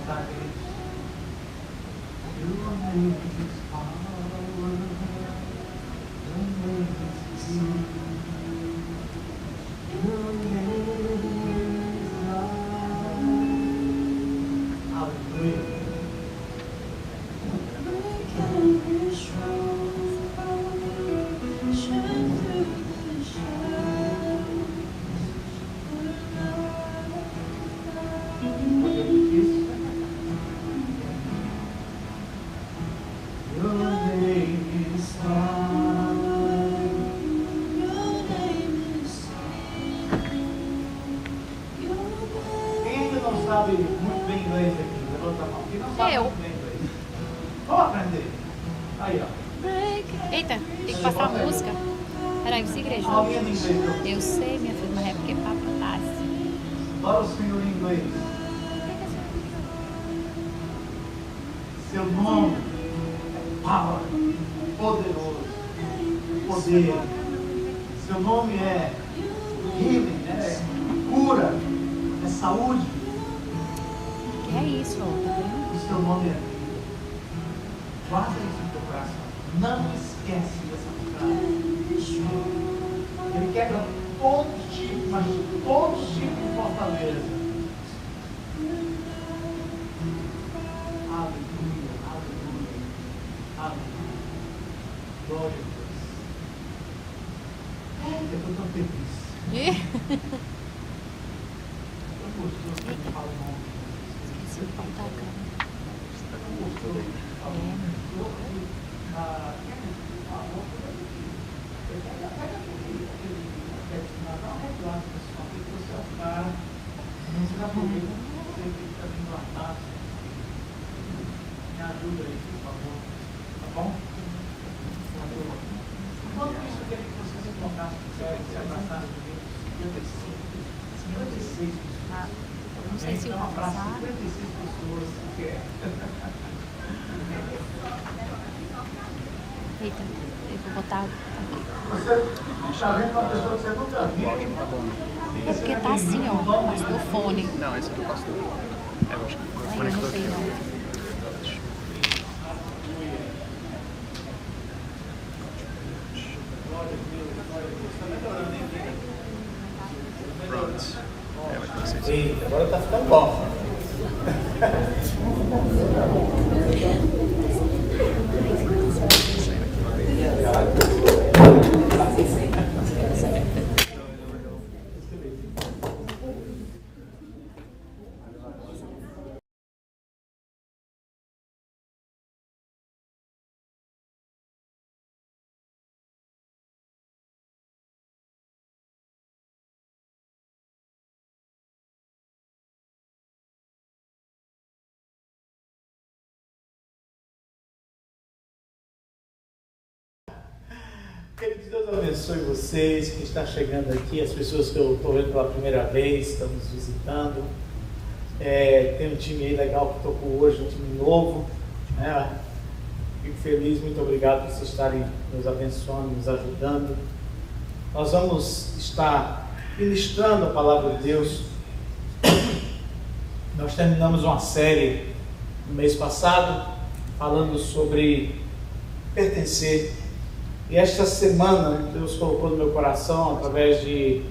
cantar, queridos. Your name is power. Your name is peace. Your name is love. Aleluia. Sabe muito bem inglês aqui, levanta a mão. Quem não sabe muito bem inglês? Vamos aprender. Aí, ó. Eita, tem que passar a música. Peraí, você igreja. Alguém do inglês? Eu sei, minha filha, mas é porque é pra fantástico. Adoro o Senhor em inglês. Seu nome é power, poderoso, poder. Seu nome é healing, é cura, é saúde. Que é isso, ó. O seu nome é vida. Guarda isso no teu coração. Não esquece dessa frase. Ele quebra todos tipos, mas todos os tipos de fortaleza. Aleluia, aleluia, aleluia. Glória a Deus. Eu estou tão feliz. Eu gostoso que ele fala o nome. Esqueci de faltar a câmera. Me ajuda aí, por favor. Tá bom? Enquanto isso, eu queria que você se colocasse no céu e se abraçasse de mim. 56 pessoas. Eu não sei se Então, eu abraço vou 56 pessoas. Eita, eu vou botar aqui. Você está vendo uma pessoa que você nunca viu? É porque tá assim, ó, mas no fone. Não, esse é do pastor. Eu acho que o Ai, fone eu que não sei não. Pronto. É, vai ter que ser. Eita, agora está ficando bom. Queridos, Deus abençoe vocês que estão chegando aqui, as pessoas que eu estou vendo pela primeira vez, estão nos visitando. Tem um time aí legal que tocou hoje, um time novo. Né? Fico feliz, muito obrigado por vocês estarem nos abençoando, nos ajudando. Nós vamos estar ministrando a palavra de Deus. Nós terminamos uma série no mês passado, falando sobre pertencer. E esta semana, Deus colocou no meu coração, através de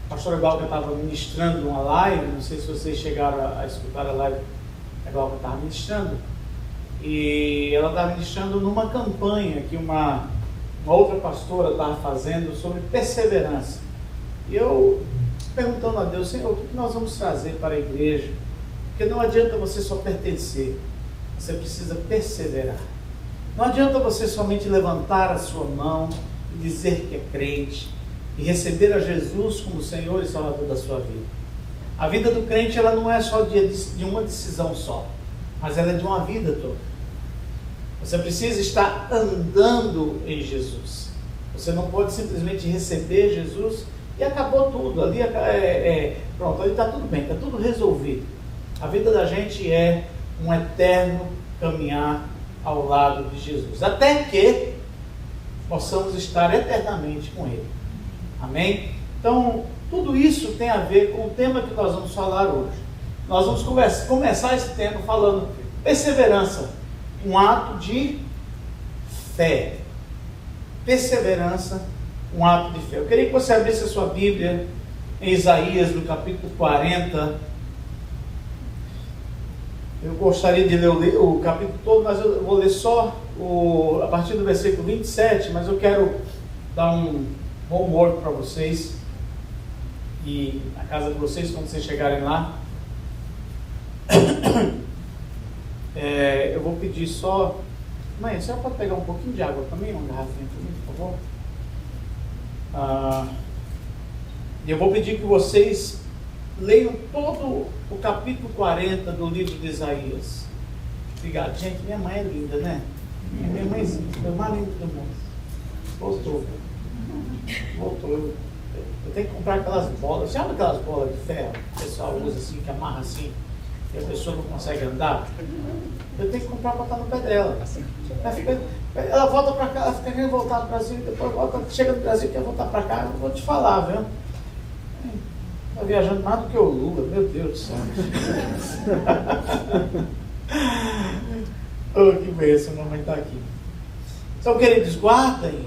a pastora Glauca estava ministrando uma live, não sei se vocês chegaram a escutar a live que a Glauca estava ministrando, e ela estava ministrando numa campanha que uma outra pastora estava fazendo sobre perseverança. E eu perguntando a Deus, Senhor, o que nós vamos trazer para a igreja? Porque não adianta você só pertencer, você precisa perseverar. Não adianta você somente levantar a sua mão e dizer que é crente e receber a Jesus como Senhor e Salvador da sua vida. A vida do crente ela não é só de uma decisão só, mas ela é de uma vida toda. Você precisa estar andando em Jesus. Você não pode simplesmente receber Jesus e acabou tudo. Ali pronto, ali está tudo bem, está tudo resolvido. A vida da gente é um eterno caminhar ao lado de Jesus, até que possamos estar eternamente com Ele. Amém? Então, tudo isso tem a ver com o tema que nós vamos falar hoje. Nós vamos começar esse tema falando perseverança, um ato de fé. Perseverança, um ato de fé. Eu queria que você abrisse a sua Bíblia em Isaías, no capítulo 40. Eu gostaria de ler o capítulo todo, mas eu vou ler só a partir do versículo 27, mas eu quero dar um homework para vocês e na casa de vocês, quando vocês chegarem lá. Eu vou pedir só... Mãe, a senhora pode pegar um pouquinho de água para mim, uma garrafinha para mim, por favor? E eu vou pedir que vocês leiam todo o capítulo 40 do livro de Isaías. Obrigado. Gente, minha mãe é linda, né? Minha mãezinha, foi mais linda do mundo. Voltou. Eu tenho que comprar aquelas bolas. Sabe aquelas bolas de ferro que o pessoal usa assim, que amarra assim, e a pessoa não consegue andar? Eu tenho que comprar para botar no pé dela. Ela volta para cá, ela fica querendo voltar no Brasil, depois volta, chega no Brasil, quer voltar para cá. Eu vou te falar, viu? Está viajando mais do que o Lula, meu Deus do céu. Oh, que bênção, a mamãe está aqui. Então, queridos, guardem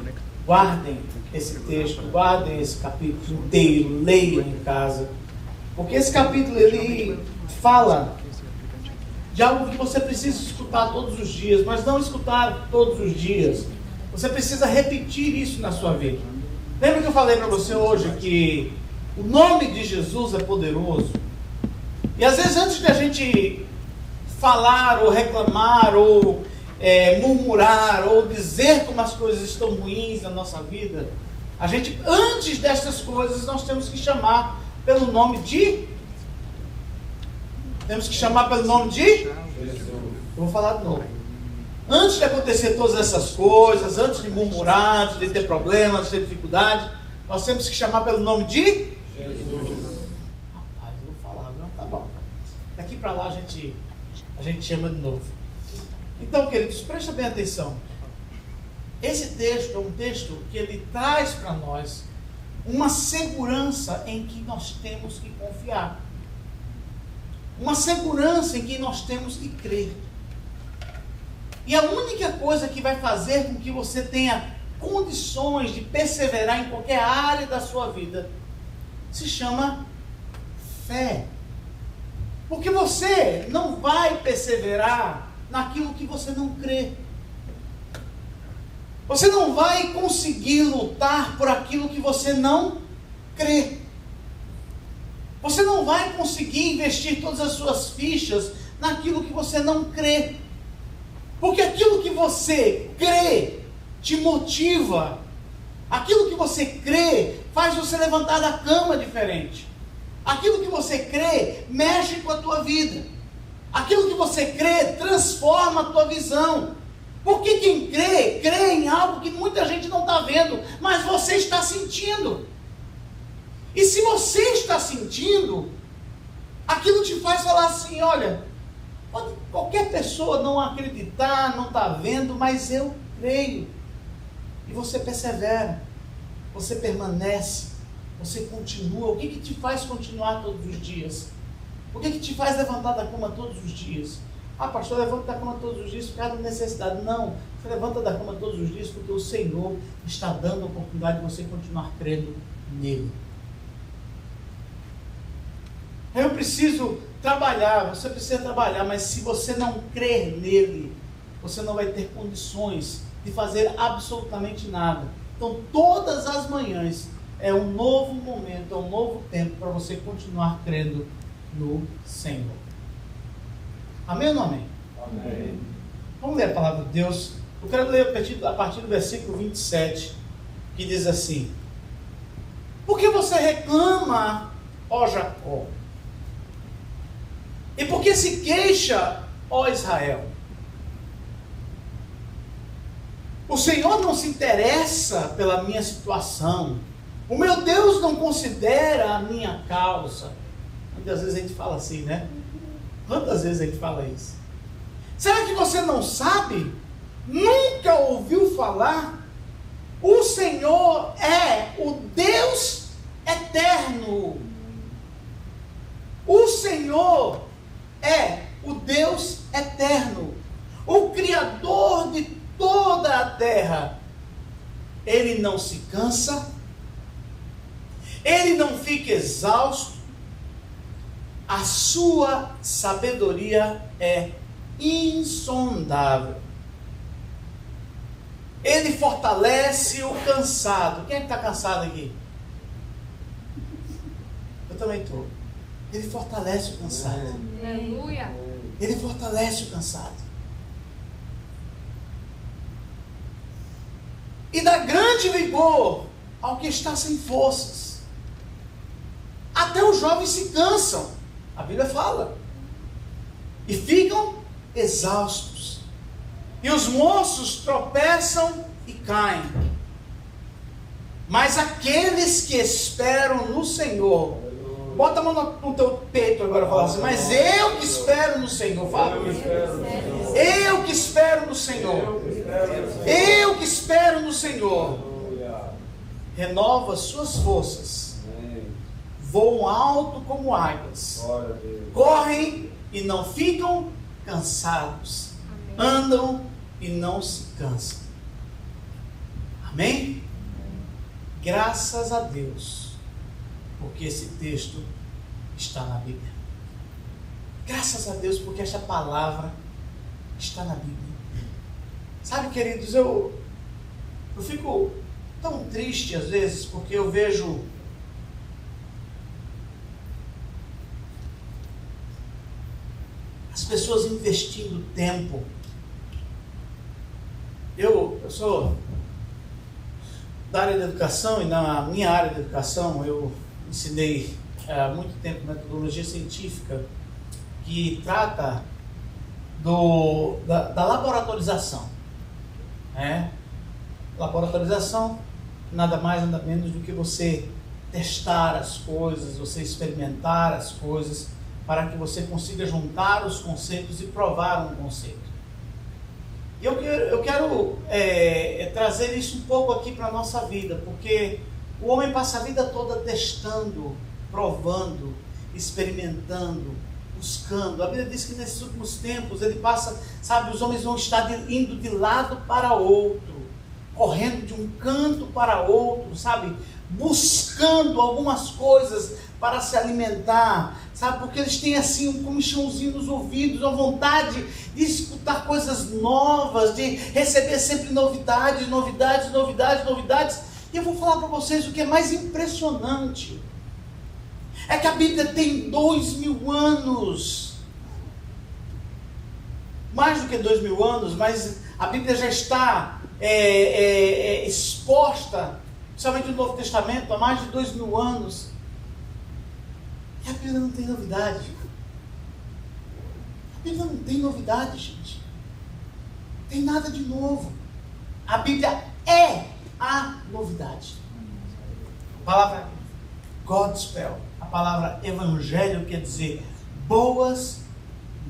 esse texto, guardem esse capítulo inteiro, leiam em casa. Porque esse capítulo, ele fala de algo que você precisa escutar todos os dias, mas não escutar todos os dias. Você precisa repetir isso na sua vida. Lembra que eu falei para você hoje que o nome de Jesus é poderoso? E às vezes antes de a gente falar ou reclamar ou murmurar ou dizer como as coisas estão ruins na nossa vida, a gente, antes dessas coisas, nós temos que chamar pelo nome de... Temos que chamar pelo nome de... Jesus. Eu vou falar de novo. Antes de acontecer todas essas coisas, antes de murmurar, antes de ter problemas, antes de ter dificuldade, nós temos que chamar pelo nome de... Jesus. Rapaz, eu vou falar, não? Tá bom. Daqui para lá a gente chama de novo. Então, queridos, presta bem atenção. Esse texto é um texto que ele traz para nós uma segurança em que nós temos que confiar. Uma segurança em que nós temos que crer. E a única coisa que vai fazer com que você tenha condições de perseverar em qualquer área da sua vida se chama fé. Porque você não vai perseverar naquilo que você não crê. Você não vai conseguir lutar por aquilo que você não crê. Você não vai conseguir investir todas as suas fichas naquilo que você não crê. Porque aquilo que você crê te motiva. Aquilo que você crê faz você levantar da cama diferente. Aquilo que você crê mexe com a tua vida. Aquilo que você crê transforma a tua visão. Porque quem crê, crê em algo que muita gente não está vendo, mas você está sentindo. E se você está sentindo, aquilo te faz falar assim, olha, pode qualquer pessoa não acreditar, não está vendo, mas eu creio. E você persevera, você permanece, você continua. O que te faz continuar todos os dias? O que te faz levantar da cama todos os dias? Ah, pastor, levanta da cama todos os dias por causa da necessidade. Não, você levanta da cama todos os dias porque o Senhor está dando a oportunidade de você continuar crendo nele. Eu preciso trabalhar, você precisa trabalhar, mas se você não crer nele, você não vai ter condições de fazer absolutamente nada. Então, todas as manhãs é um novo momento, é um novo tempo para você continuar crendo no Senhor. Amém ou não amém? Amém. Vamos ler a palavra de Deus. Eu quero ler a partir do versículo 27, que diz assim: por que você reclama, ó Jacó? E por que se queixa, ó Israel? O Senhor não se interessa pela minha situação. O meu Deus não considera a minha causa. Muitas vezes a gente fala assim, né? Quantas vezes a gente fala isso? Será que você não sabe? Nunca ouviu falar? O Senhor é o Deus eterno. O Senhor terra, ele não se cansa, ele não fica exausto, a sua sabedoria é insondável. Ele fortalece o cansado. Quem é que está cansado aqui? Eu também estou. Ele fortalece o cansado. Aleluia. Ele fortalece o cansado. E dá grande vigor ao que está sem forças. Até os jovens se cansam. A Bíblia fala. E ficam exaustos. E os moços tropeçam e caem. Mas aqueles que esperam no Senhor, bota a mão no teu peito agora e fala assim: mas eu que espero no Senhor. Fala. Eu que espero no Senhor. Eu que espero no Senhor. Renova suas forças. Voam alto como águias. Correm e não ficam cansados. Andam e não se cansam. Amém? Graças a Deus, porque esse texto está na Bíblia. Graças a Deus, porque esta palavra está na Bíblia. Sabe, queridos, eu fico tão triste às vezes, porque eu vejo as pessoas investindo tempo. Eu sou da área da educação, e na minha área da educação eu ensinei há muito tempo metodologia científica que trata da laboratorização. Laboratorização nada mais nada menos do que você testar as coisas, você experimentar as coisas para que você consiga juntar os conceitos e provar um conceito. Eu quero trazer isso um pouco aqui para a nossa vida, porque o homem passa a vida toda testando, provando, experimentando, buscando. A Bíblia diz que nesses últimos tempos ele passa, os homens vão estar indo de lado para outro, correndo de um canto para outro, buscando algumas coisas para se alimentar, porque eles têm assim um comichãozinho nos ouvidos, uma vontade de escutar coisas novas, de receber sempre novidades. E eu vou falar para vocês o que é mais impressionante. É que a Bíblia tem 2000 anos. Mais do que 2000 anos, mas a Bíblia já está exposta, principalmente no Novo Testamento, há mais de 2000 anos. E a Bíblia não tem novidade. A Bíblia não tem novidade, gente. Não tem nada de novo. A Bíblia é a novidade. A palavra Gospel, a palavra evangelho quer dizer boas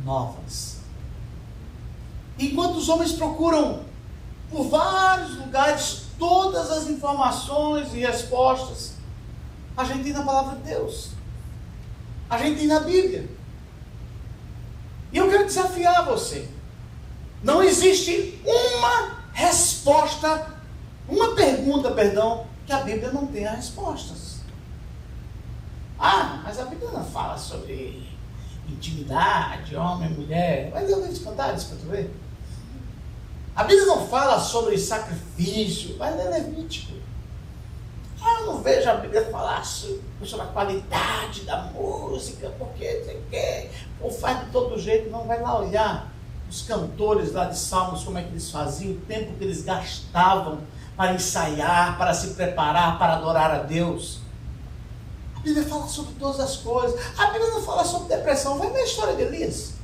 novas. Enquanto os homens procuram por vários lugares todas as informações e respostas, a gente tem na palavra de Deus. A gente tem na Bíblia. E eu quero desafiar você. Não existe uma pergunta, que a Bíblia não tenha respostas. Mas a Bíblia não fala sobre intimidade, homem, mulher. Vai ler o livro de Cantares para tu ver. A Bíblia não fala sobre sacrifício. Vai ler Levítico. Eu não vejo a Bíblia falar sobre a qualidade da música, porque ou faz de todo jeito. Não, vai lá olhar os cantores lá de Salmos, como é que eles faziam, o tempo que eles gastavam para ensaiar, para se preparar, para adorar a Deus. A Bíblia fala sobre todas as coisas. A Bíblia não fala sobre depressão. Vai ver a história de Elias.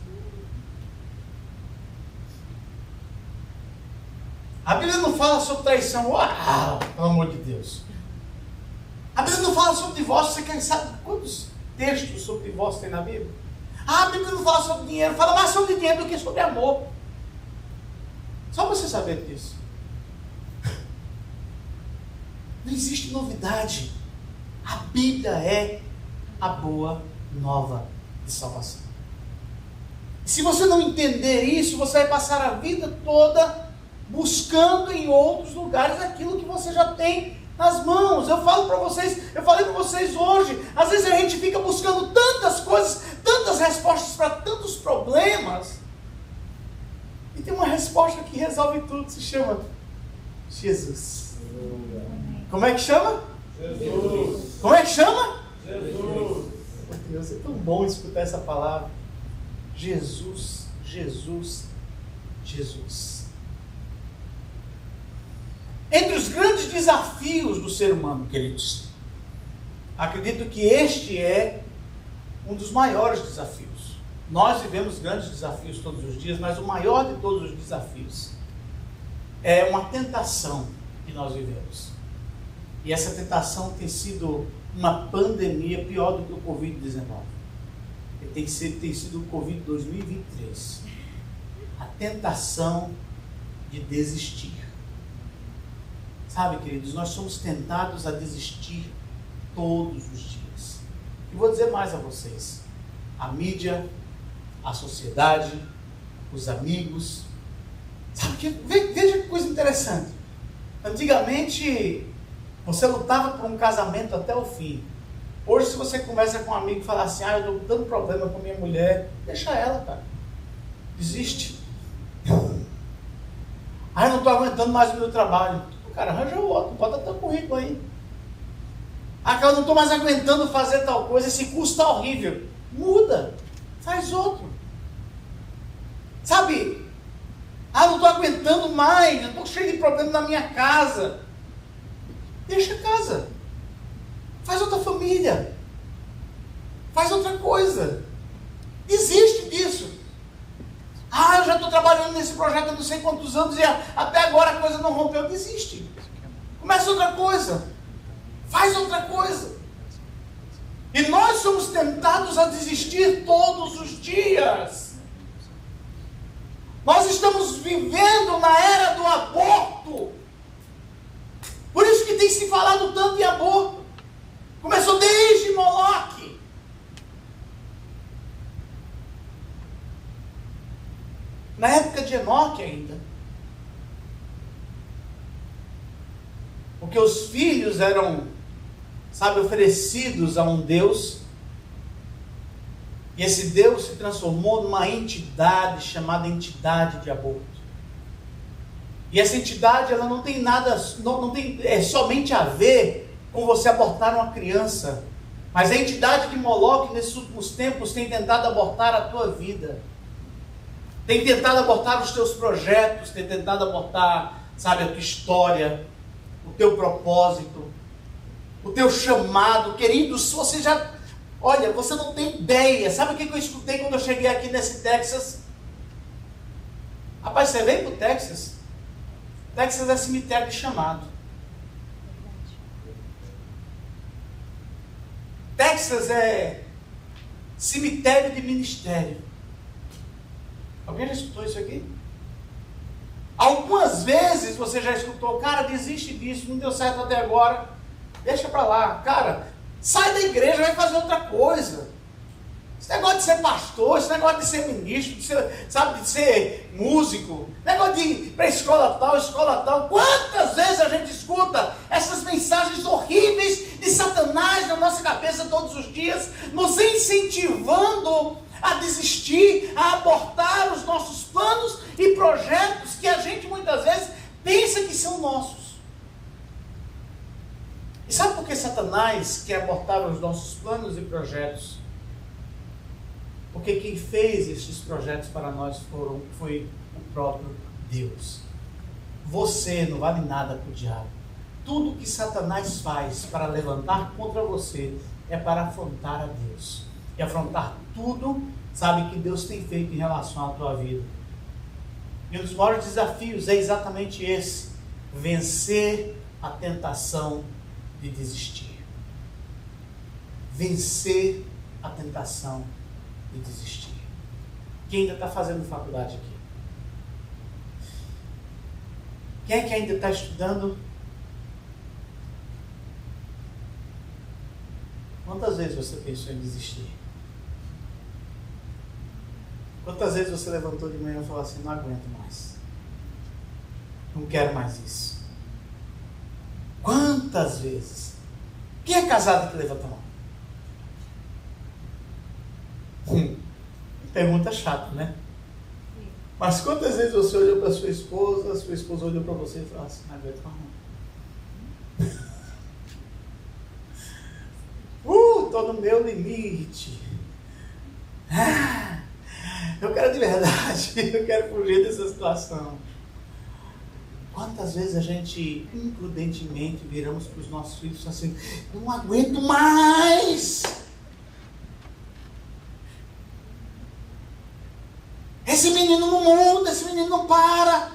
A Bíblia não fala sobre traição. Uau, pelo amor de Deus. A Bíblia não fala sobre divórcio. Você quer saber quantos textos sobre divórcio tem na Bíblia? A Bíblia não fala sobre dinheiro. Fala mais sobre dinheiro do que sobre amor. Só para você saber disso. Não existe novidade. A Bíblia é a boa nova de salvação. Se você não entender isso, você vai passar a vida toda buscando em outros lugares aquilo que você já tem nas mãos. Eu falei para vocês hoje, às vezes a gente fica buscando tantas coisas, tantas respostas para tantos problemas, e tem uma resposta que resolve tudo, se chama Jesus. Como é que chama? Jesus. Como é que chama? Jesus. Meu Deus, é tão bom escutar essa palavra. Jesus, Jesus, Jesus. Entre os grandes desafios do ser humano, queridos, acredito que este é um dos maiores desafios. Nós vivemos grandes desafios todos os dias, mas o maior de todos os desafios é uma tentação que nós vivemos. E essa tentação tem sido uma pandemia pior do que o Covid-19. Tem sido o Covid 2023. A tentação de desistir. Sabe, queridos, nós somos tentados a desistir todos os dias. E vou dizer mais a vocês. A mídia, a sociedade, os amigos. Sabe que, veja que coisa interessante. Antigamente, você lutava por um casamento até o fim. Hoje, se você conversa com um amigo e fala assim, eu estou com tanto problema com minha mulher, deixa ela, cara. Desiste. Eu não estou aguentando mais o meu trabalho. Cara, arranja o outro, bota teu currículo aí. Eu não estou mais aguentando fazer tal coisa, esse curso está horrível. Muda, faz outro. Sabe? Eu não estou aguentando mais, eu estou cheio de problema na minha casa. Deixa a casa. Faz outra família. Faz outra coisa. Desiste disso. Eu já estou trabalhando nesse projeto há não sei quantos anos e até agora a coisa não rompeu. Desiste. Começa outra coisa. Faz outra coisa. E nós somos tentados a desistir todos os dias. Nós estamos vivendo na era do aborto. Por isso que tem se falado tanto em aborto. Começou desde Moloque. Na época de Enoque ainda. Porque os filhos eram, oferecidos a um Deus. E esse Deus se transformou numa entidade chamada entidade de aborto. E essa entidade, ela não tem nada, não tem somente a ver com você abortar uma criança. Mas a entidade de Moloque, nesses últimos tempos, tem tentado abortar a tua vida. Tem tentado abortar os teus projetos, tem tentado abortar, a tua história, o teu propósito, o teu chamado. Queridos, você não tem ideia. Sabe o que eu escutei quando eu cheguei aqui nesse Texas? Rapaz, você veio para o Texas? Texas é cemitério de chamado. Texas é cemitério de ministério. Alguém já escutou isso aqui? Algumas vezes você já escutou, cara, desiste disso, não deu certo até agora, deixa pra lá. Cara, sai da igreja, vai fazer outra coisa. Esse negócio de ser pastor, esse negócio de ser ministro, de ser músico, negócio de ir para escola tal. Quantas vezes a gente escuta essas mensagens horríveis de Satanás na nossa cabeça todos os dias, nos incentivando a desistir, a abortar os nossos planos e projetos que a gente muitas vezes pensa que são nossos. E sabe por que Satanás quer abortar os nossos planos e projetos? Porque quem fez esses projetos para nós foi o próprio Deus. Você não vale nada para o diabo. Tudo que Satanás faz para levantar contra você é para afrontar a Deus. E afrontar tudo, que Deus tem feito em relação à tua vida. E um dos maiores desafios é exatamente esse: vencer a tentação de desistir. Vencer a tentação de desistir. Quem ainda está fazendo faculdade aqui? Quem é que ainda está estudando? Quantas vezes você pensou em desistir? Quantas vezes você levantou de manhã e falou assim, não aguento mais? Não quero mais isso. Quantas vezes? Quem é casado que levanta a mão? Pergunta chata, né? Mas quantas vezes você olhou para sua esposa olhou para você e falou assim, não aguento não. Estou no meu limite. Eu quero de verdade, eu quero fugir dessa situação. Quantas vezes a gente imprudentemente viramos para os nossos filhos assim, não aguento mais. Esse menino não muda, esse menino não para.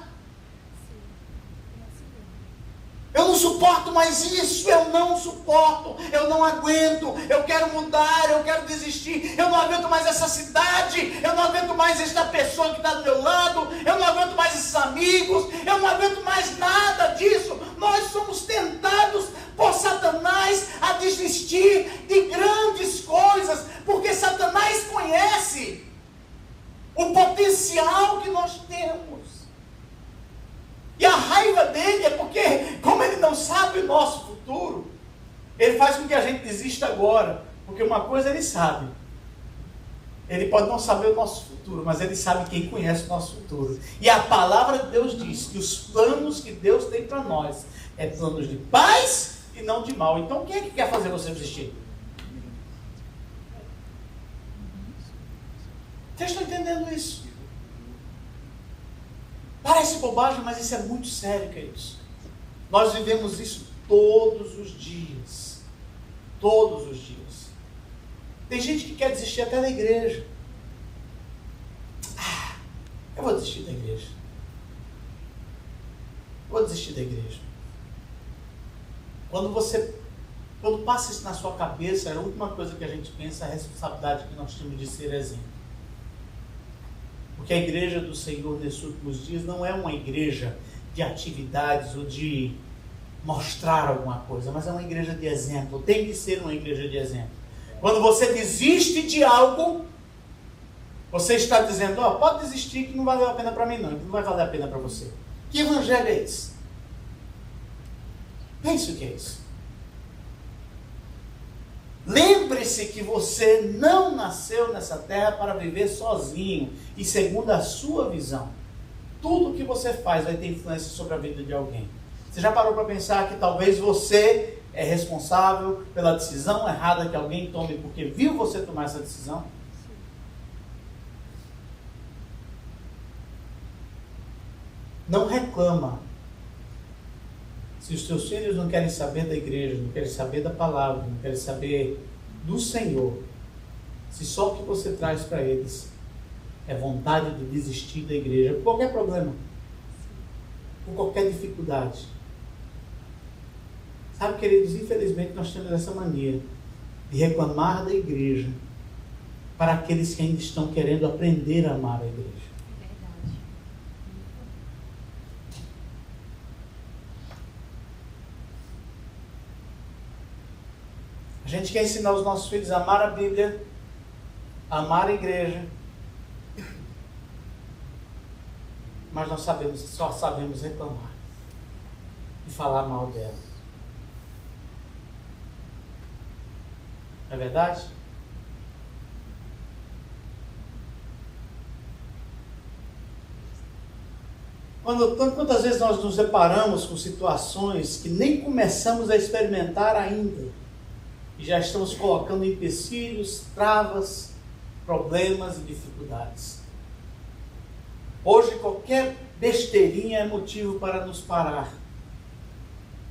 Eu não suporto mais isso, eu não suporto, eu não aguento, eu quero mudar, eu quero desistir, eu não aguento mais essa cidade, eu não aguento mais esta pessoa que está do meu lado, eu não aguento mais esses amigos, eu não aguento mais nada disso. Nós somos tentados por Satanás a desistir de grandes coisas, porque Satanás conhece o potencial que nós temos. E a raiva dele é porque, como ele não sabe o nosso futuro, ele faz com que a gente desista agora. Porque uma coisa ele sabe. Ele pode não saber o nosso futuro, mas ele sabe quem conhece o nosso futuro. E a palavra de Deus diz que os planos que Deus tem para nós é planos de paz e não de mal. Então quem é que quer fazer você desistir? Vocês estão entendendo isso? Parece bobagem, mas isso é muito sério, queridos. Nós vivemos isso todos os dias. Todos os dias. Tem gente que quer desistir até da igreja. Eu vou desistir da igreja. Vou desistir da igreja. Quando passa isso na sua cabeça, a última coisa que a gente pensa é a responsabilidade que nós temos de ser exemplo. Porque a igreja do Senhor nesses últimos dias não é uma igreja de atividades ou de mostrar alguma coisa, mas é uma igreja de exemplo. Tem que ser uma igreja de exemplo. Quando você desiste de algo, você está dizendo, pode desistir que não valeu a pena para mim não, que não vai valer a pena para você. Que evangelho é esse? Pense o que é isso. Lembre-se que você não nasceu nessa terra para viver sozinho e segundo a sua visão. Tudo que você faz vai ter influência sobre a vida de alguém. Você já parou para pensar que talvez você é responsável pela decisão errada que alguém tome porque viu você tomar essa decisão? Não reclama. Se os seus filhos não querem saber da igreja, não querem saber da palavra, não querem saber do Senhor, se só o que você traz para eles é vontade de desistir da igreja, por qualquer problema, por qualquer dificuldade. Sabe, queridos, infelizmente nós temos essa mania de reclamar da igreja para aqueles que ainda estão querendo aprender a amar a igreja. A gente quer ensinar os nossos filhos a amar a Bíblia, a amar a igreja, mas nós só sabemos reclamar e falar mal dela. Não é verdade? Quantas vezes nós nos deparamos com situações que nem começamos a experimentar ainda, e já estamos colocando empecilhos, travas, problemas e dificuldades. Hoje qualquer besteirinha é motivo para nos parar.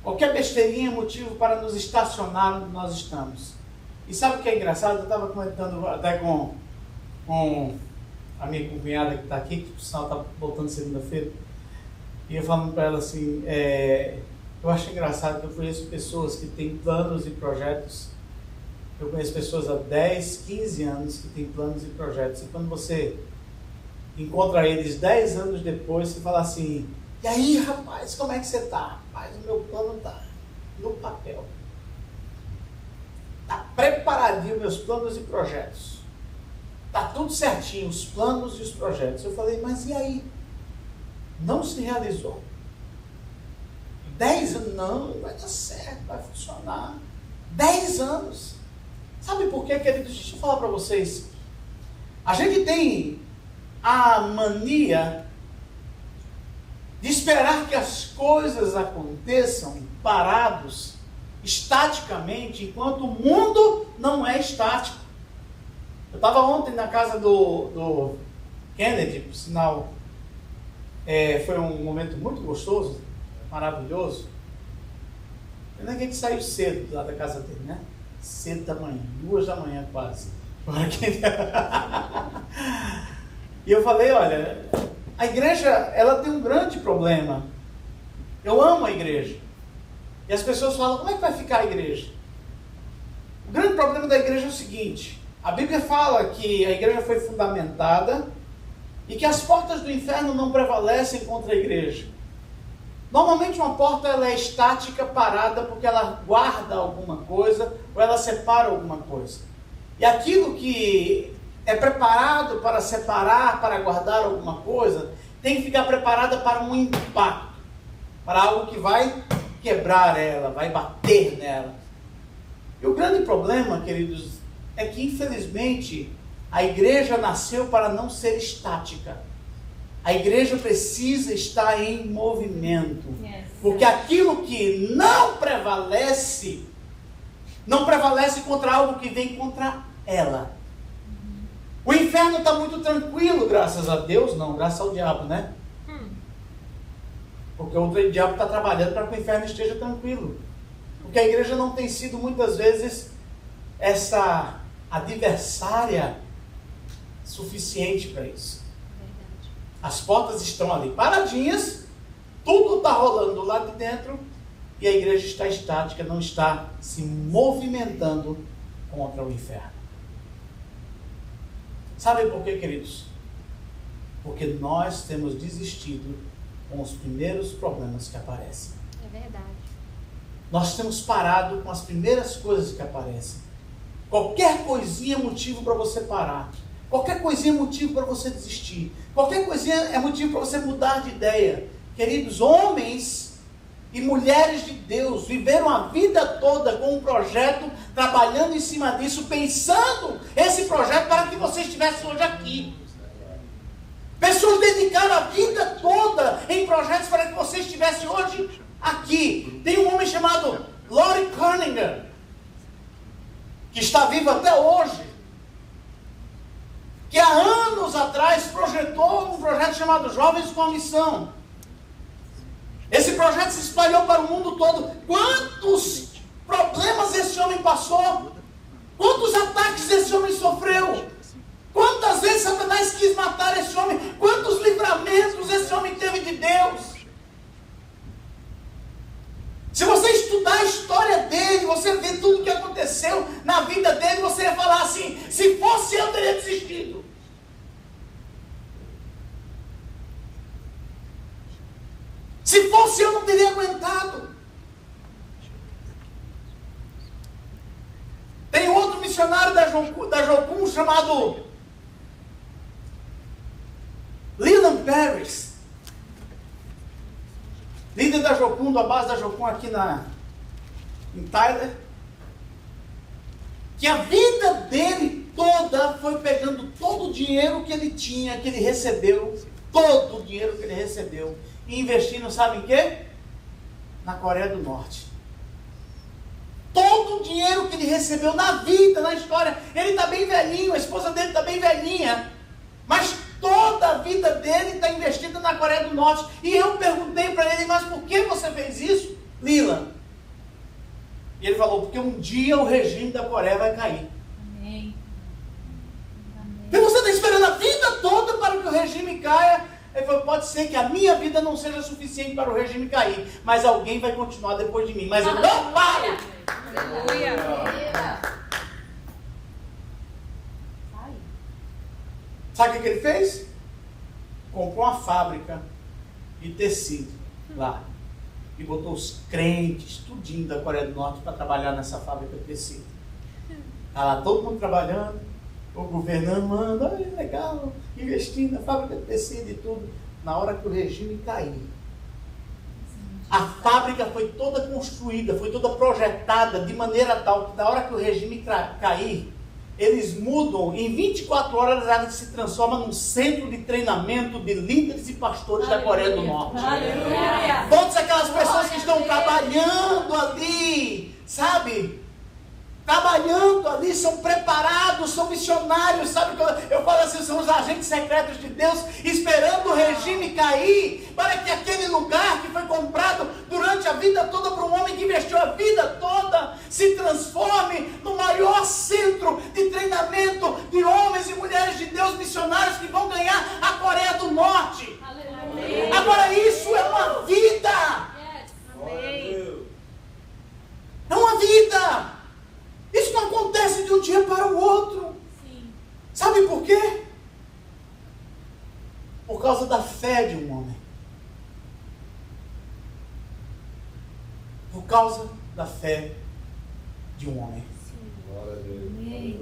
Qualquer besteirinha é motivo para nos estacionar onde nós estamos. E sabe o que é engraçado? Eu estava comentando até com a minha cunhada que está aqui, que por sinal está voltando segunda-feira, e eu falando para ela assim, eu acho engraçado que eu conheço pessoas que têm planos e projetos. Eu conheço pessoas há 10, 15 anos que têm planos e projetos. E quando você encontra eles 10 anos depois, você fala assim, e aí, rapaz, como é que você está? Rapaz, o meu plano está no papel. Está preparadinho meus planos e projetos. Está tudo certinho, os planos e os projetos. Eu falei, mas e aí? Não se realizou. 10 anos, não vai dar certo, vai funcionar. 10 anos. Sabe por quê, queridos? Deixa eu falar para vocês. A gente tem a mania de esperar que as coisas aconteçam parados, estaticamente, enquanto o mundo não é estático. Eu estava ontem na casa do Kennedy, por sinal, foi um momento muito gostoso, maravilhoso. A gente saiu cedo lá da casa dele, né? Cedo da manhã, 2 da manhã quase. E eu falei, olha, a igreja, ela tem um grande problema. Eu amo a igreja. E as pessoas falam, como é que vai ficar a igreja? O grande problema da igreja é o seguinte, a Bíblia fala que a igreja foi fundamentada e que as portas do inferno não prevalecem contra a igreja. Normalmente uma porta ela é estática, parada, porque ela guarda alguma coisa ou ela separa alguma coisa. E aquilo que é preparado para separar, para guardar alguma coisa, tem que ficar preparada para um impacto, para algo que vai quebrar ela, vai bater nela. E o grande problema, queridos, é que infelizmente a igreja nasceu para não ser estática. A igreja precisa estar em movimento. Porque aquilo que não prevalece contra algo que vem contra ela. O inferno está muito tranquilo, graças a Deus, não, graças ao diabo, né? Porque o diabo está trabalhando para que o inferno esteja tranquilo. Porque a igreja não tem sido muitas vezes essa adversária suficiente para isso. As portas estão ali paradinhas, tudo está rolando do lado de dentro e a igreja está estática, não está se movimentando contra o inferno. Sabe por quê, queridos? Porque nós temos desistido com os primeiros problemas que aparecem. É verdade. Nós temos parado com as primeiras coisas que aparecem. Qualquer coisinha é motivo para você parar. Qualquer coisinha é motivo para você desistir. Qualquer coisinha é motivo para você mudar de ideia. Queridos, homens e mulheres de Deus viveram a vida toda com um projeto, trabalhando em cima disso, pensando esse projeto para que você estivesse hoje aqui. Pessoas dedicaram a vida toda em projetos para que você estivesse hoje aqui. Tem um homem chamado Lori Cunningham, que está vivo até hoje, que há anos atrás projetou um projeto chamado Jovens com a Missão. Esse projeto se espalhou para o mundo todo. Quantos problemas esse homem passou? Quantos ataques esse homem sofreu? Quantas vezes Satanás quis matar esse homem? Quantos livramentos esse homem teve de Deus? Se você estudar a história dele, você ver tudo o que aconteceu na vida dele, você ia falar assim, se fosse eu teria desistido. Se fosse eu não teria aguentado. Tem outro missionário da Jocum chamado Leland Paris, líder da Jocum, da base da Jocum aqui em Tyler, que a vida dele toda foi pegando todo o dinheiro que ele tinha, que ele recebeu, todo o dinheiro que ele recebeu, e investindo, sabe em quê? Na Coreia do Norte. Todo o dinheiro que ele recebeu na vida, na história, ele está bem velhinho, a esposa dele está bem velhinha, mas toda a vida dele está investida na Coreia do Norte. E eu perguntei para ele, mas por que você fez isso, Lila? E ele falou, porque um dia o regime da Coreia vai cair. Amém. E você está esperando a vida toda para que o regime caia. Ele falou, pode ser que a minha vida não seja suficiente para o regime cair, mas alguém vai continuar depois de mim. Mas eu não paro. Aleluia. Sabe o que ele fez? Comprou uma fábrica de tecido lá. E botou os crentes, tudinho da Coreia do Norte, para trabalhar nessa fábrica de tecido. Está lá todo mundo trabalhando, o governo manda, olha, legal, investindo na fábrica de tecido e tudo. Na hora que o regime cair, A fábrica foi toda construída, foi toda projetada de maneira tal que na hora que o regime cair, eles mudam, em 24 horas ela se transforma num centro de treinamento de líderes e pastores da Coreia do Norte. Todas aquelas pessoas que estão trabalhando ali, sabe? Trabalhando ali, são preparados, são missionários, sabe? Eu falo assim, são os agentes secretos de Deus, esperando o regime cair, para que aquele lugar que foi comprado durante a vida toda por um homem que investiu a vida toda, se transforme no maior centro de treinamento de homens e mulheres de Deus, missionários que vão ganhar a Coreia do Norte. Aleluia. Agora isso é uma vida. É uma vida. Isso não acontece de um dia para o outro. Sim. Sabe por quê? Por causa da fé de um homem. Por causa da fé de um homem. Sim.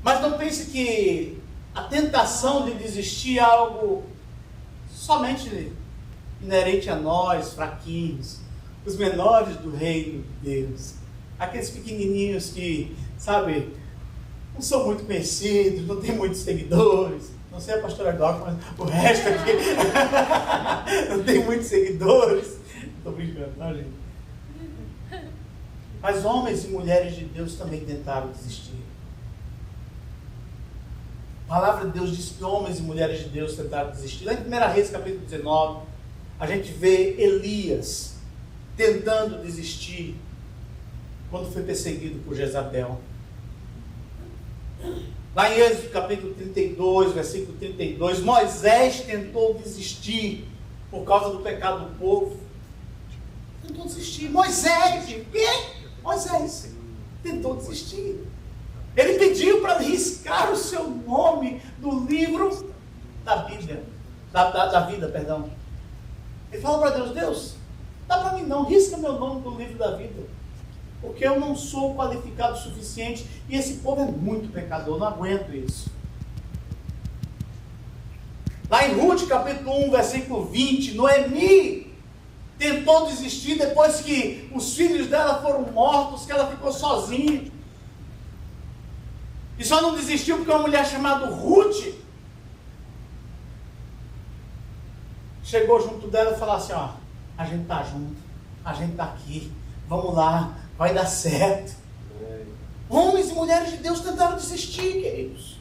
Mas não pense que a tentação de desistir é algo somente inerente a nós, fraquinhos, os menores do reino de Deus. Aqueles pequenininhos que, sabe, não são muito conhecidos, não tem muitos seguidores. Não sei a pastora Doc, mas o resto aqui não tem muitos seguidores. Estou brincando, não, gente? Mas homens e mulheres de Deus também tentaram desistir. A palavra de Deus diz que homens e mulheres de Deus tentaram desistir. Lá em 1 Reis, capítulo 19, a gente vê Elias tentando desistir quando foi perseguido por Jezabel. Lá em Êxodo capítulo 32, versículo 32, Moisés tentou desistir por causa do pecado do povo. Tentou desistir. Moisés tentou desistir. Ele pediu para riscar o seu nome do livro da Bíblia, da vida, perdão. Ele falou para Deus, Deus, dá para mim não, risca meu nome do livro da vida. Porque eu não sou qualificado o suficiente e esse povo é muito pecador, não aguento isso. Lá em Ruth, capítulo 1, versículo 20, Noemi tentou desistir depois que os filhos dela foram mortos, que ela ficou sozinha. E só não desistiu porque uma mulher chamada Ruth chegou junto dela e falou assim, ó, a gente está junto, a gente está aqui, vamos lá, vai dar certo. Homens e mulheres de Deus tentaram desistir, queridos.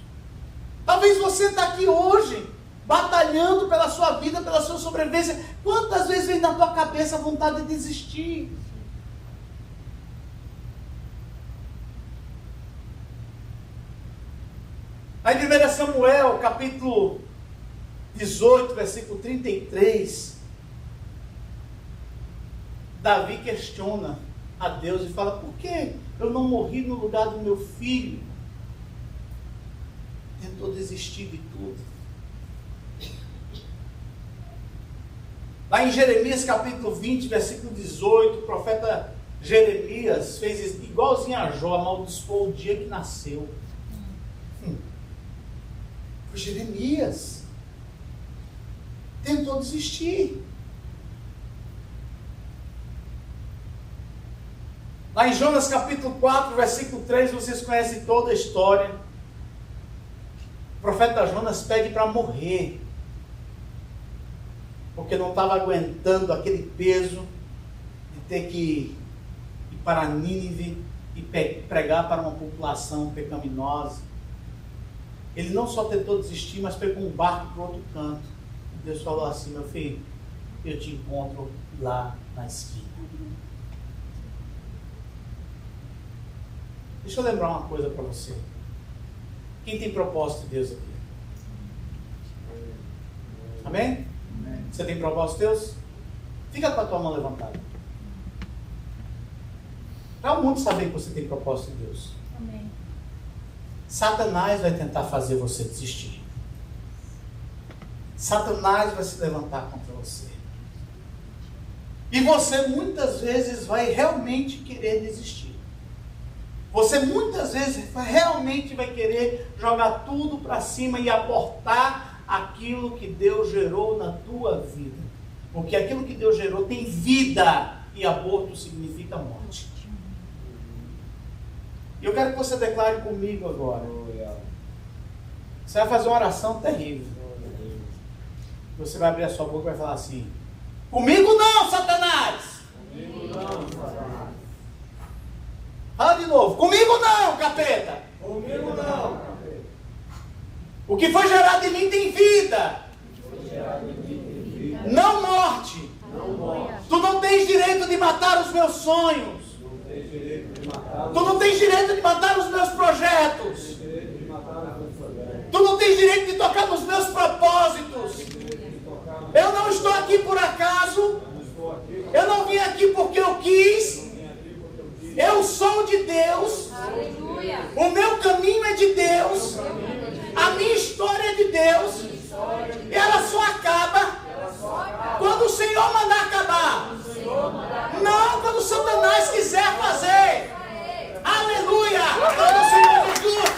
Talvez você está aqui hoje, batalhando pela sua vida, pela sua sobrevivência. Quantas vezes vem na tua cabeça a vontade de desistir? Aí em 1 Samuel, capítulo 18, versículo 33, Davi questiona a Deus e fala, por que eu não morri no lugar do meu filho? Tentou desistir de tudo. Lá em Jeremias capítulo 20, versículo 18, o profeta Jeremias fez igualzinho a Jó, amaldiçoou o dia que nasceu. Foi Jeremias. Tentou desistir. Lá em Jonas capítulo 4, versículo 3, vocês conhecem toda a história. O profeta Jonas pede para morrer, porque não estava aguentando aquele peso de ter que ir para Nínive e pregar para uma população pecaminosa. Ele não só tentou desistir, mas pegou um barco para o outro canto. E Deus falou assim, meu filho, eu te encontro lá na esquina. Deixa eu lembrar uma coisa para você. Quem tem propósito de Deus aqui? Amém? Amém? Você tem propósito de Deus? Fica com a tua mão levantada. Para o mundo saber que você tem propósito de Deus. Amém. Satanás vai tentar fazer você desistir. Satanás vai se levantar contra você. E você muitas vezes vai realmente querer desistir. Você muitas vezes realmente vai querer jogar tudo para cima e abortar aquilo que Deus gerou na tua vida. Porque aquilo que Deus gerou tem vida e aborto significa morte. E eu quero que você declare comigo agora. Você vai fazer uma oração terrível. Você vai abrir a sua boca e vai falar assim: comigo não, Satanás! Comigo não, Satanás. Fala de novo: comigo não, capeta! Comigo não, capeta. O que foi gerado em mim tem vida. Não morte. Tu não tens direito de matar os meus sonhos. Tu não tens direito de matar os meus projetos. Tu não tens direito de tocar nos meus propósitos. Eu não estou aqui por acaso. Eu não vim aqui porque eu quis. Eu sou de Deus. O meu caminho é de Deus. A minha história é de Deus. E ela só acaba quando o Senhor mandar acabar. Não quando Satanás quiser fazer. Aleluia! Glória ao Senhor Jesus!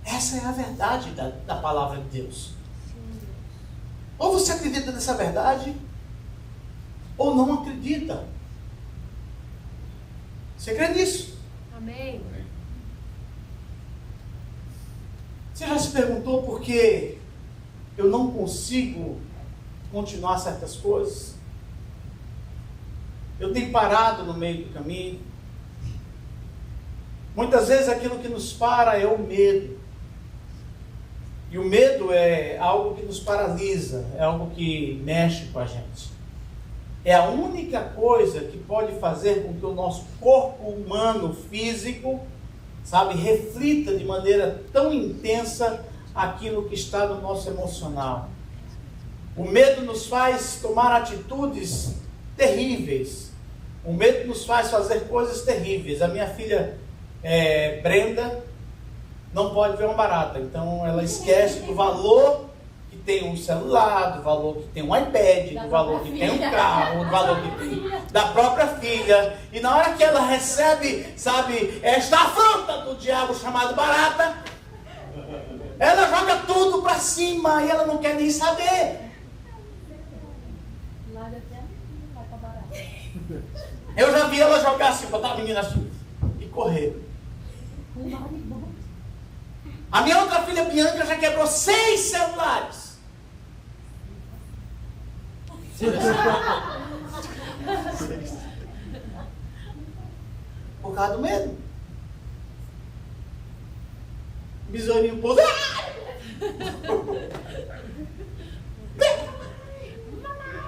Essa é a verdade da palavra de Deus. Ou você acredita nessa verdade, ou não acredita. Você crê nisso? Amém. Você já se perguntou por que eu não consigo continuar certas coisas? Eu tenho parado no meio do caminho. Muitas vezes aquilo que nos para é o medo. E o medo é algo que nos paralisa, é algo que mexe com a gente. É a única coisa que pode fazer com que o nosso corpo humano, físico, reflita de maneira tão intensa aquilo que está no nosso emocional. O medo nos faz tomar atitudes terríveis. O medo nos faz fazer coisas terríveis. A minha filha Brenda não pode ver uma barata, então ela esquece do valor que tem um celular, do valor que tem um iPad, do valor que tem um carro, do valor que tem da própria filha. E na hora que ela recebe, esta afronta do diabo chamado barata, ela joga tudo para cima e ela não quer nem saber. Eu já vi ela jogar assim, botar a menina assim e correr. A minha outra filha Bianca já quebrou 6 celulares. Por causa do medo. Besourinho pouso.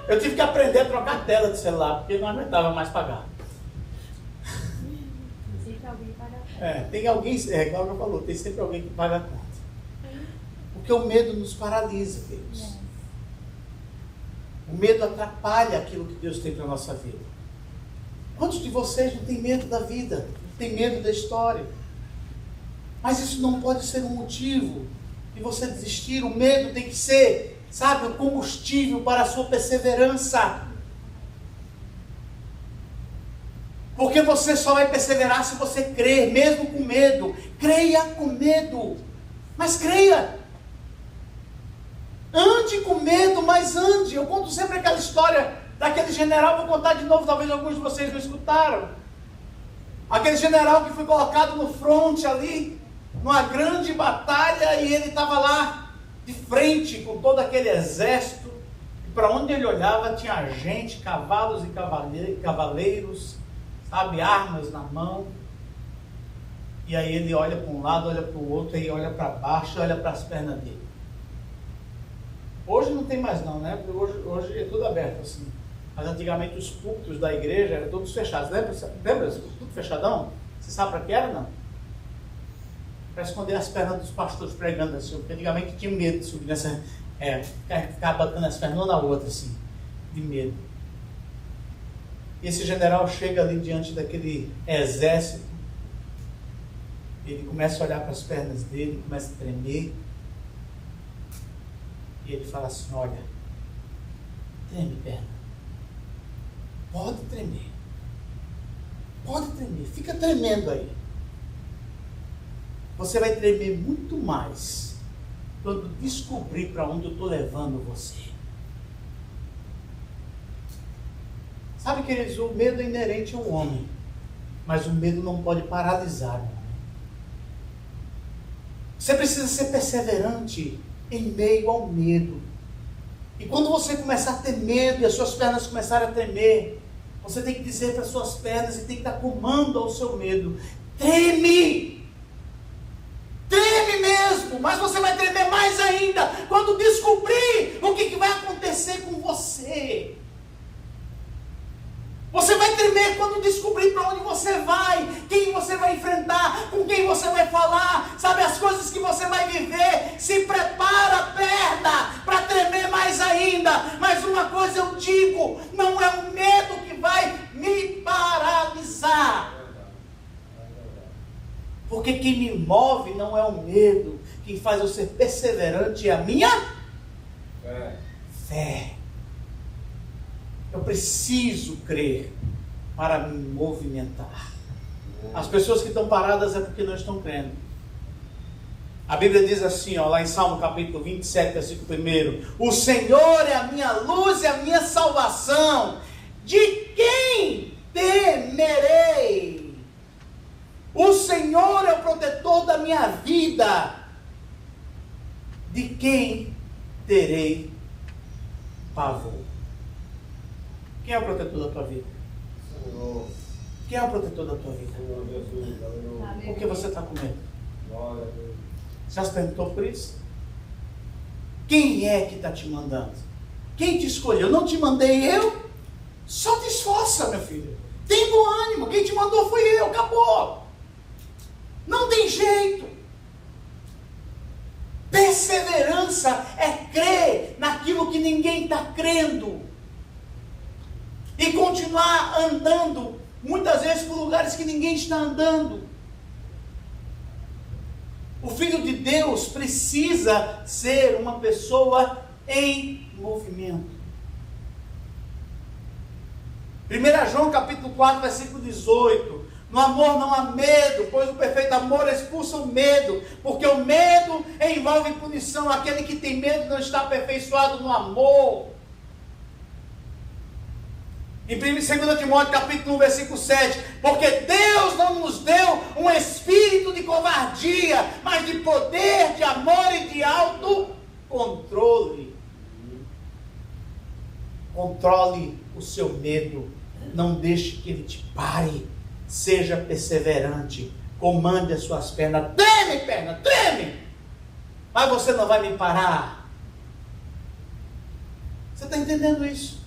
Eu tive que aprender a trocar a tela de celular, porque eu não aguentava mais pagar. Tem alguém, Cláudia falou, tem sempre alguém que paga a conta. Porque o medo nos paralisa, Deus. O medo atrapalha aquilo que Deus tem para a nossa vida. Quantos de vocês não tem medo da vida? Não tem medo da história? Mas isso não pode ser um motivo de você desistir. O medo tem que ser, o combustível para a sua perseverança. Porque você só vai perseverar se você crer, mesmo com medo. Creia com medo, mas creia. Ande com medo, mas ande. Eu conto sempre aquela história daquele general, vou contar de novo, talvez alguns de vocês não escutaram. Aquele general que foi colocado no fronte ali, numa grande batalha, e ele estava lá de frente com todo aquele exército. E para onde ele olhava tinha gente, cavalos e cavaleiros, armas na mão. E aí ele olha para um lado, olha para o outro, aí olha para baixo, olha para as pernas dele. Hoje não tem mais não, né? Porque hoje é tudo aberto assim. Mas antigamente os púlpitos da igreja eram todos fechados. Lembra? Tudo fechadão? Você sabe para que era, não? Para esconder as pernas dos pastores pregando assim. Porque antigamente tinha medo de subir nessa... ficar batendo as pernas uma na outra assim. De medo. E esse general chega ali diante daquele exército. Ele começa a olhar para as pernas dele, começa a tremer. E ele fala assim: olha, treme perna. Pode tremer. Pode tremer. Fica tremendo aí. você vai tremer muito mais quando descobrir para onde eu estou levando você. Sabe, queridos, o medo é inerente ao homem, mas o medo não pode paralisar o homem. Você precisa ser perseverante em meio ao medo. E quando você começar a ter medo e as suas pernas começarem a tremer, você tem que dizer para as suas pernas e tem que dar comando ao seu medo: treme! Treme mesmo! Mas você vai tremer mais ainda quando descobrir o que vai acontecer com você. Você vai tremer quando descobrir para onde você vai, quem você vai enfrentar, com quem você vai falar, sabe, as coisas que você vai viver. Se prepara, perna, para tremer mais ainda. Mas uma coisa eu digo, não é o medo que vai me paralisar. Porque quem me move não é o medo, quem faz eu ser perseverante é a minha fé. Eu preciso crer para me movimentar. As pessoas que estão paradas é porque não estão crendo. A Bíblia diz assim, lá em Salmo capítulo 27, versículo 1: o Senhor é a minha luz e a minha salvação. De quem temerei? O Senhor é o protetor da minha vida. De quem terei pavor? Quem é o protetor da tua vida? Senhor. Quem é o protetor da tua vida? Senhor Jesus. Por que você está com medo? Glória a Deus. Já se perguntou por isso? Quem é que está te mandando? Quem te escolheu? Não te mandei eu? Só te esforça, meu filho. Tem bom ânimo. Quem te mandou fui eu. Acabou. Não tem jeito. Perseverança é crer naquilo que ninguém está crendo. E continuar andando, muitas vezes por lugares que ninguém está andando. O Filho de Deus precisa ser uma pessoa em movimento. 1 João capítulo 4, versículo 18. No amor não há medo, pois o perfeito amor expulsa o medo, porque o medo envolve punição. Aquele que tem medo não está aperfeiçoado no amor. Em 2 Timóteo capítulo 1, versículo 7, porque Deus não nos deu um espírito de covardia, mas de poder, de amor e de autocontrole. Controle o seu medo, não deixe que ele te pare, seja perseverante, comande as suas pernas, treme perna, treme, mas você não vai me parar. Você está entendendo isso?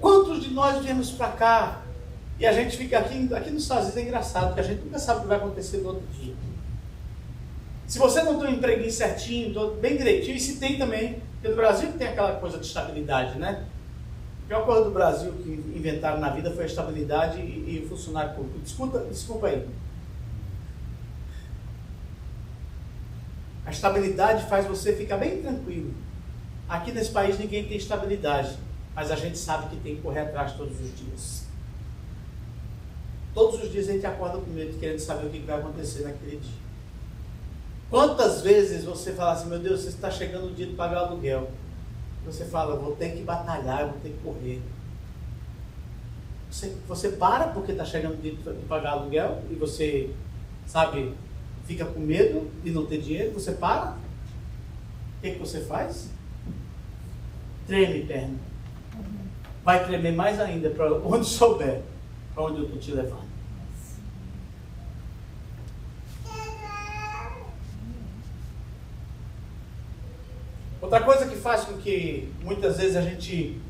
Quantos de nós viemos para cá e a gente fica aqui nos Estados Unidos? É engraçado, porque a gente nunca sabe o que vai acontecer no outro dia. Se você não tem um empreguinho certinho, bem direitinho, e se tem também, porque no Brasil tem aquela coisa de estabilidade, né? A pior coisa do Brasil que inventaram na vida foi a estabilidade e o funcionário público. Desculpa aí. A estabilidade faz você ficar bem tranquilo. Aqui nesse país ninguém tem estabilidade. Mas a gente sabe que tem que correr atrás todos os dias. Todos os dias a gente acorda com medo, querendo saber o que vai acontecer naquele dia. Quantas vezes você fala assim, meu Deus, você está chegando o dia de pagar o aluguel. Você fala, eu vou ter que batalhar, eu vou ter que correr. Você para porque está chegando o dia de pagar o aluguel e você, sabe, fica com medo de não ter dinheiro, você para. O que você faz? Treme perna. Vai tremer mais ainda para onde souber, para onde eu estou te levando. Outra coisa que faz com que muitas vezes a gente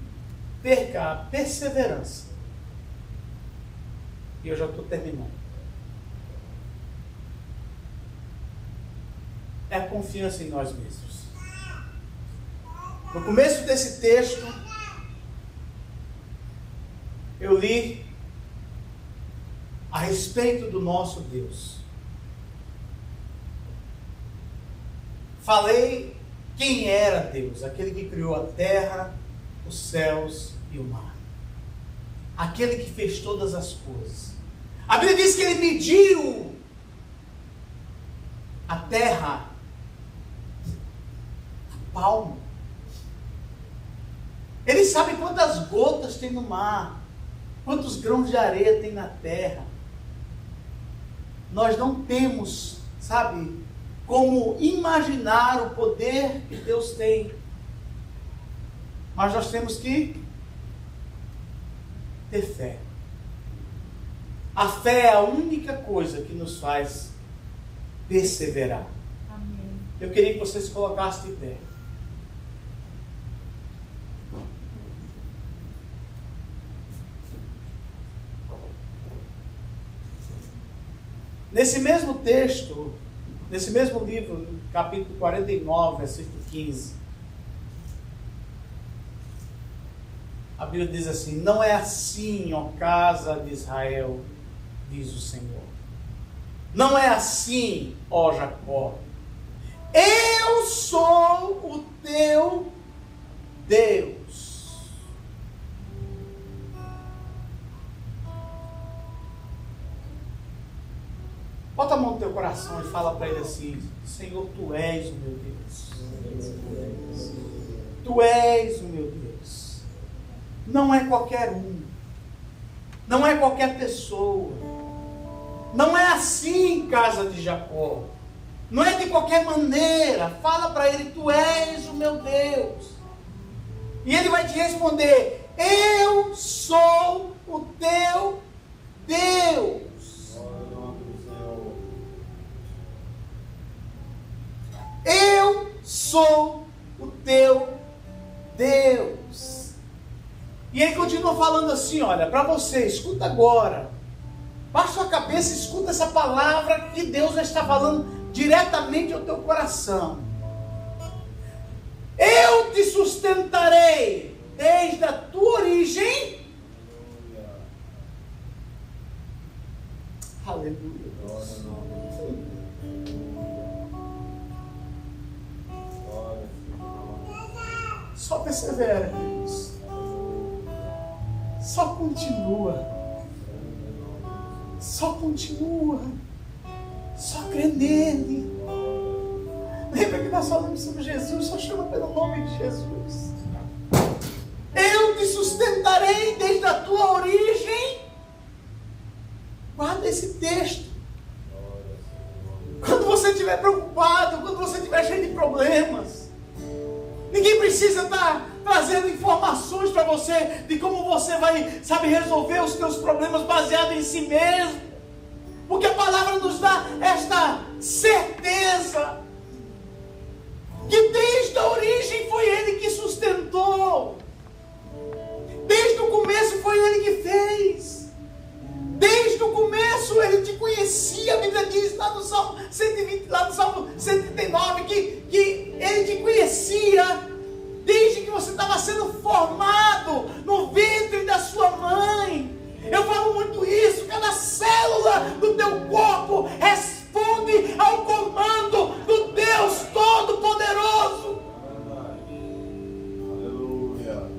perca a perseverança, e eu já estou terminando, é a confiança em nós mesmos. No começo desse texto, eu li a respeito do nosso Deus. Falei quem era Deus, aquele que criou a terra, os céus e o mar. Aquele que fez todas as coisas. A Bíblia diz que ele mediu a terra, a palma. Ele sabe quantas gotas tem no mar, quantos grãos de areia tem na terra. Nós não temos, sabe, como imaginar o poder que Deus tem. Mas nós temos que ter fé. A fé é a única coisa que nos faz perseverar. Amém. Eu queria que vocês colocassem de pé. Nesse mesmo texto, nesse mesmo livro, capítulo 49, versículo 15, a Bíblia diz assim: não é assim, ó casa de Israel, diz o Senhor. Não é assim, ó Jacó. Eu sou o teu Deus. Bota a mão no teu coração e fala para ele assim: Senhor, tu és o meu Deus. Tu és o meu Deus. Não é qualquer um. Não é qualquer pessoa. Não é assim, casa de Jacó. Não é de qualquer maneira. Fala para ele: tu és o meu Deus. E ele vai te responder: eu sou o teu Deus. Eu sou o teu Deus. E ele continua falando assim: olha, para você, escuta agora. Baixa a cabeça e escuta essa palavra que Deus já está falando diretamente ao teu coração. Eu te sustentarei desde a tua origem. Aleluia. Só persevera, Deus. Só continua. Só continua. Só crê nele. Lembra que nós falamos sobre Jesus? Só chama pelo nome de Jesus. Eu te sustentarei desde a tua origem. Guarda esse texto. Quando você estiver preocupado, quando você estiver cheio de problemas, ninguém precisa estar trazendo informações para você de como você vai, sabe, resolver os seus problemas baseado em si mesmo. Porque a palavra nos dá esta certeza que desde a origem foi Ele que sustentou. Desde o começo foi Ele que fez. Desde o começo Ele te conhecia. A Bíblia diz lá no Salmo 120, lá no Salmo 139, que Ele te conhecia desde que você estava sendo formado no ventre da sua mãe. Eu falo muito isso. Cada célula do teu corpo responde ao comando do Deus Todo-Poderoso. Aleluia.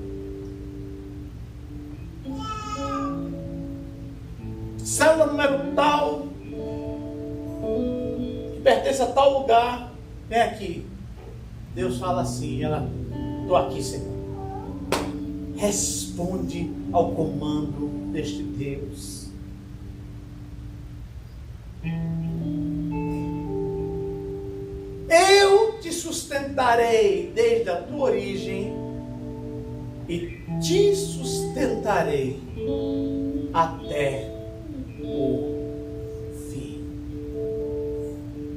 Célula número tal, que pertence a tal lugar, vem aqui. Deus fala assim: ela, estou aqui, Senhor. Responde ao comando deste Deus. Eu te sustentarei desde a tua origem e te sustentarei até o fim.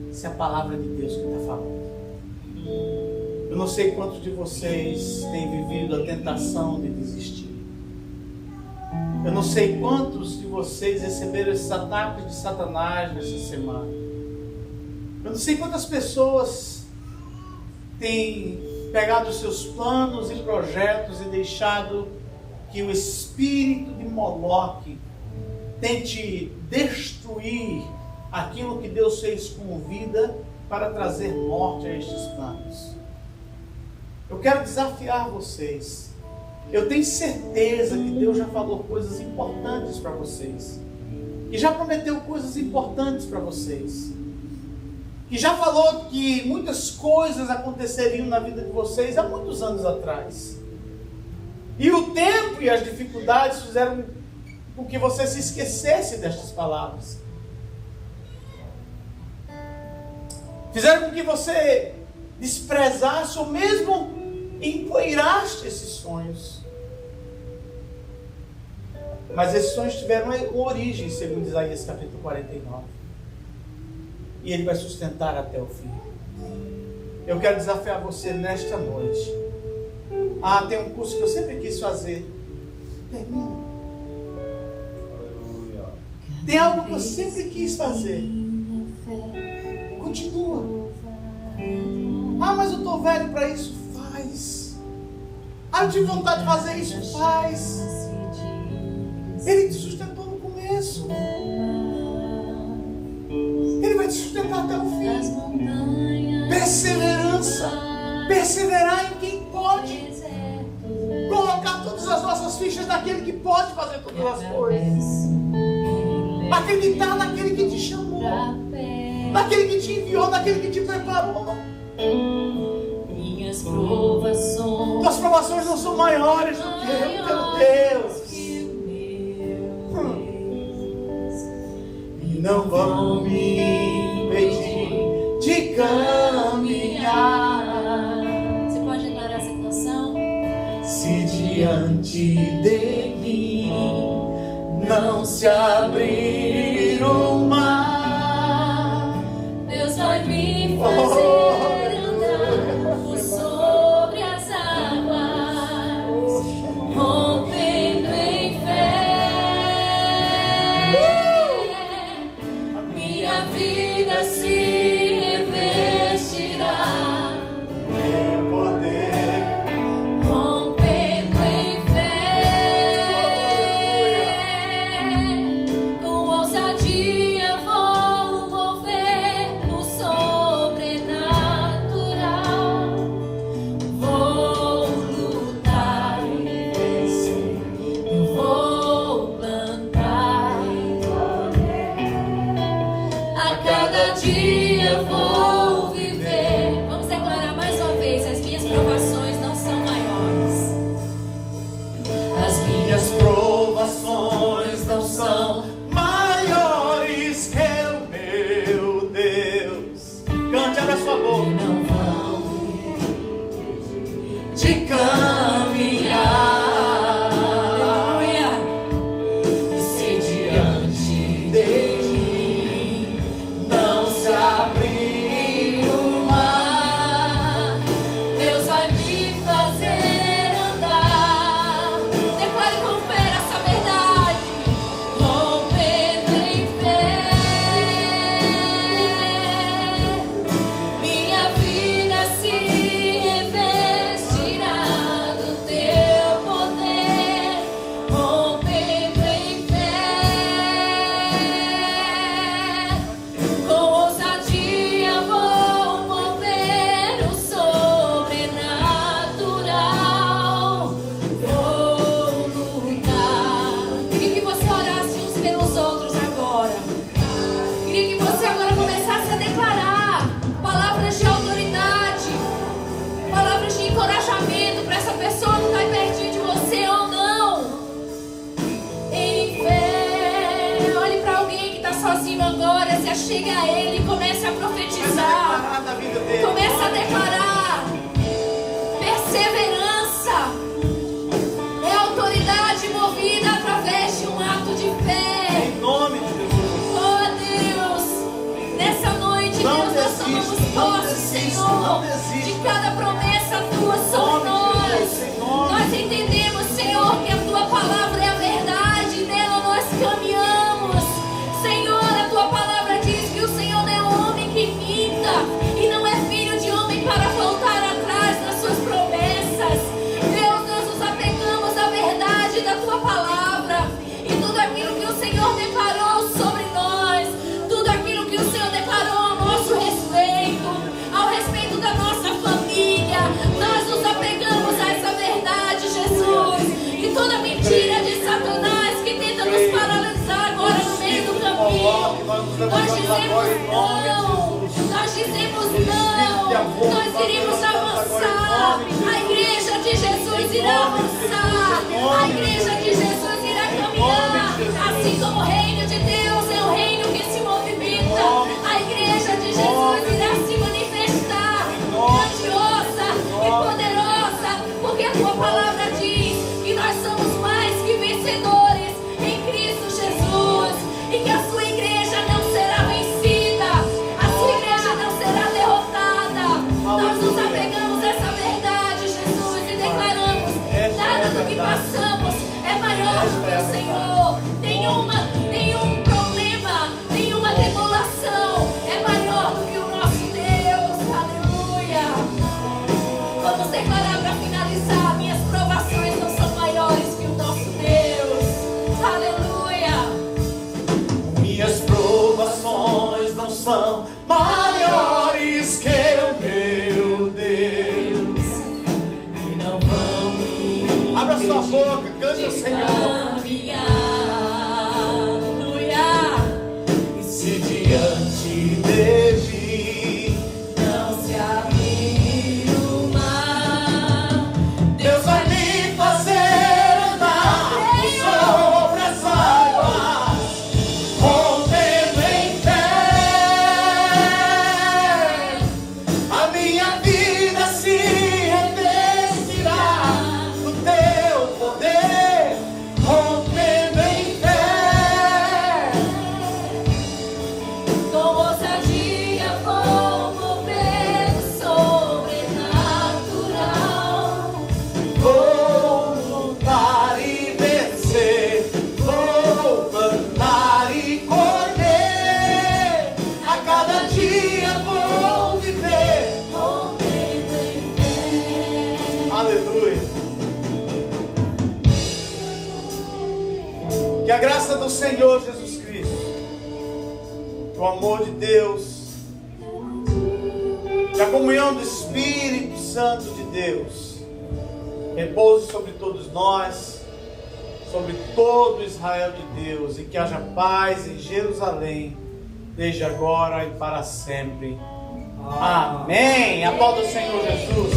Essa é a palavra de Deus que está falando. Eu não sei quantos de vocês têm vivido a tentação de desistir. Eu não sei quantos de vocês receberam esses ataques de Satanás nessa semana. Eu não sei quantas pessoas têm pegado os seus planos e projetos e deixado que o espírito de Moloque tente destruir aquilo que Deus fez com vida para trazer morte a estes planos. Eu quero desafiar vocês. Eu tenho certeza que Deus já falou coisas importantes para vocês. Que já prometeu coisas importantes para vocês. que já falou que muitas coisas aconteceriam na vida de vocês há muitos anos atrás. E o tempo e as dificuldades fizeram com que você se esquecesse destas palavras. Fizeram com que você desprezasse ou mesmo empoeiraste esses sonhos. Mas esses sonhos tiveram origem, segundo Isaías capítulo 49. E Ele vai sustentar até o fim. Eu quero desafiar você nesta noite. Tem um curso que eu sempre quis fazer. Termina. Tem algo que eu sempre quis fazer. Continua. Mas eu estou velho para isso. Faz. Eu tive vontade de fazer isso. Faz. Ele te sustentou no começo. Ele vai te sustentar até o fim. Perseverança. Perseverar em quem pode. Colocar todas as nossas fichas naquele que pode fazer todas as coisas. Acreditar naquele que te chamou. Naquele que te enviou, naquele que te preparou. Minhas provações. Tuas provações não são maiores do que o teu Deus. E não vão me impedir de caminhar. Você pode declarar essa canção? Se diante de mim não se abrir o mar, Deus vai me fazer andar por sobre as águas, rompendo em fé. Minha vida se revestirá meu poder. rompendo em fé. Com ousadia vou mover no sobrenatural. Vou lutar e vencer. Eu vou plantar e colher. A cada dia vou viver. Vamos declarar mais uma vez: as minhas provações não são maiores. As minhas Minhas provações não são maiores que o meu Deus. Cante, abre a sua boca. não vão De caminhar. aleluia. Se diante de mim não se abrir o mar, Deus vai me fazer andar. Declare com fé essa verdade. Rompendo em fé. Minha vida se revestirá do teu poder. Rompendo em fé. Com ousadia vou mover o sobrenatural. Vou lutar. Queria que você orasse uns pelos outros agora. Queria que você agora começasse a declarar palavras de autoridade, palavras de encorajamento para essa pessoa que está pertinho de você ou não. Em fé. Olhe para alguém que está sozinho agora, se achegue a ele e comece a profetizar. declarar na vida dele. Começa a declarar perseverança. É autoridade movida através de um ato de fé. Em nome de Jesus. Oh Deus, nessa noite, Não Deus, nós desista, tomamos não posse, desista, Senhor, não desista. de cada promessa tua Em sobre nome de nós. Jesus, em nome Nós de entendemos, Senhor, que a tua palavra é a verdade, e nela nós caminhamos. Senhor, a tua palavra diz que o Senhor não é homem que minta, e não é filho de homem para voltar atrás nas suas promessas. Nós dizemos não. Nós dizemos não. Nós iremos avançar. A igreja de Jesus irá avançar. A igreja de Jesus irá caminhar. Assim como o reino de Deus é o reino que se movimenta, a igreja de Jesus irá se manifestar grandiosa e poderosa, porque a tua palavra diz que nós somos mais que vencedores em Cristo Jesus e que a sua igreja não será vencida, a sua igreja não será derrotada. Nós nos apegamos a essa verdade, Jesus, e declaramos: nada do que passamos é maior do que o Senhor. Nenhum problema, nenhuma tribulação é maior do que o nosso Deus. Aleluia. Vamos declarar para finalizar: minhas provações não são maiores que o nosso Deus. Aleluia. Minhas provações não são maiores que o meu Deus. E não vão me abra sua boca, cante ao Senhor. Diante de mim não se abrir o mar, Deus vai me fazer andar sobre as águas, rompendo em fé. A minha vida se revestirá do teu poder, rompendo em fé. Que a graça do Senhor Jesus Cristo, o amor de Deus, que a comunhão do Espírito Santo de Deus repouse sobre todos nós, sobre todo Israel de Deus, e que haja paz em Jerusalém, desde agora e para sempre. Amém. Aplauda o Senhor Jesus.